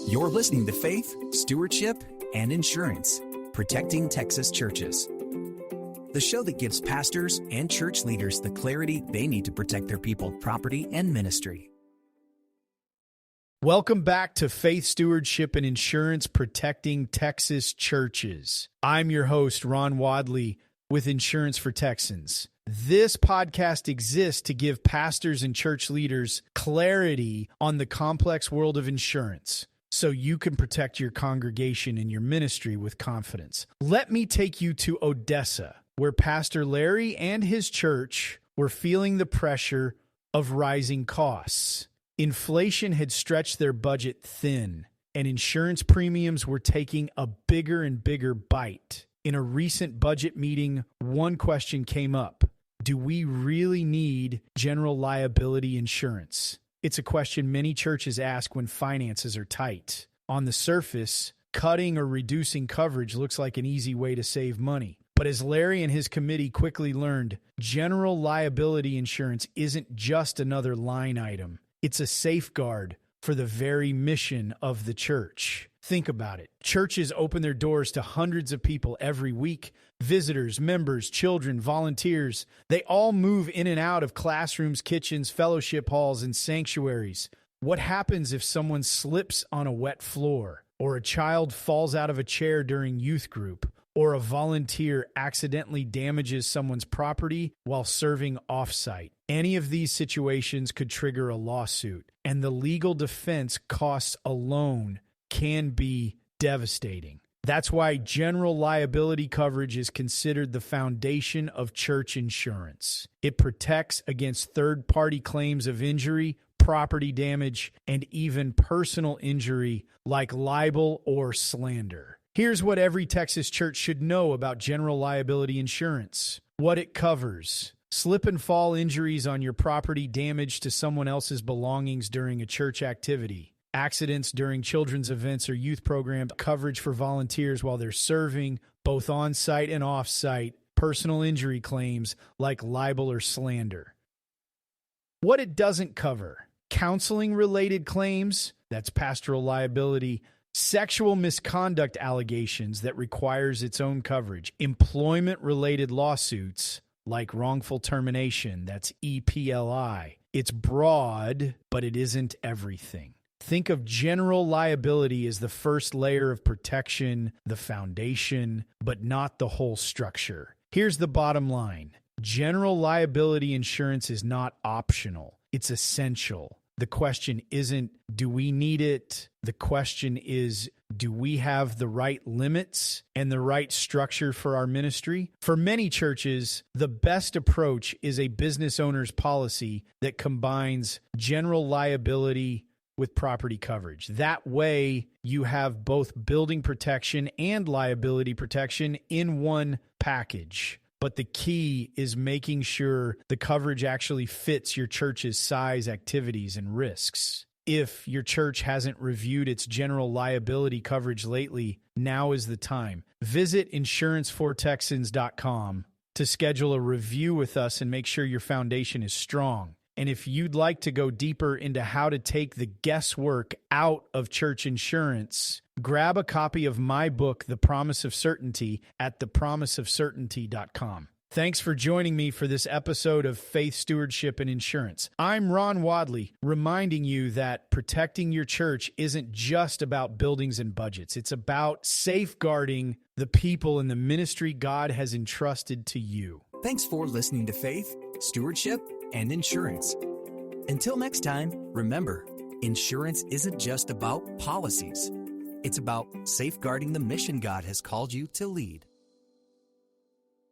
You're listening to Faith, Stewardship, and Insurance, Protecting Texas Churches. The show that gives pastors and church leaders the clarity they need to protect their people, property, and ministry. Welcome back to Faith, Stewardship, and Insurance, Protecting Texas Churches. I'm your host, Ron Wadley, with Insurance for Texans. This podcast exists to give pastors and church leaders clarity on the complex world of insurance, so you can protect your congregation and your ministry with confidence. Let me take you to Odessa, where Pastor Larry and his church were feeling the pressure of rising costs. Inflation had stretched their budget thin, and insurance premiums were taking a bigger and bigger bite. In a recent budget meeting, one question came up: do we really need general liability insurance? It's a question many churches ask when finances are tight. On the surface, cutting or reducing coverage looks like an easy way to save money. But as Larry and his committee quickly learned, general liability insurance isn't just another line item. It's a safeguard for the very mission of the church. Think about it. Churches open their doors to hundreds of people every week. Visitors, members, children, volunteers. They all move in and out of classrooms, kitchens, fellowship halls, and sanctuaries. What happens if someone slips on a wet floor, or a child falls out of a chair during youth group, or a volunteer accidentally damages someone's property while serving off-site? Any of these situations could trigger a lawsuit, and the legal defense costs alone can be devastating. That's why general liability coverage is considered the foundation of church insurance. It protects against third-party claims of injury, property damage, and even personal injury like libel or slander. Here's what every Texas church should know about general liability insurance: what it covers. Slip and fall injuries on your property, damage to someone else's belongings during a church activity, accidents during children's events or youth programs, coverage for volunteers while they're serving, both on-site and off-site, personal injury claims like libel or slander. What it doesn't cover: counseling-related claims, that's pastoral liability, sexual misconduct allegations that requires its own coverage, employment-related lawsuits like wrongful termination, that's EPLI. It's broad, but it isn't everything. Think of general liability as the first layer of protection, the foundation, but not the whole structure. Here's the bottom line: general liability insurance is not optional, it's essential. The question isn't, do we need it? The question is, do we have the right limits and the right structure for our ministry? For many churches, the best approach is a business owner's policy that combines general liability with property coverage. That way, you have both building protection and liability protection in one package. But the key is making sure the coverage actually fits your church's size, activities, and risks. If your church hasn't reviewed its general liability coverage lately, now is the time. Visit insurancefortexans.com to schedule a review with us and make sure your foundation is strong. And if you'd like to go deeper into how to take the guesswork out of church insurance, grab a copy of my book, The Promise of Certainty, at thepromiseofcertainty.com. Thanks for joining me for this episode of Faith, Stewardship, and Insurance. I'm Ron Wadley, reminding you that protecting your church isn't just about buildings and budgets. It's about safeguarding the people and the ministry God has entrusted to you. Thanks for listening to Faith, Stewardship, and Insurance. Until next time, remember, insurance isn't just about policies. It's about safeguarding the mission God has called you to lead.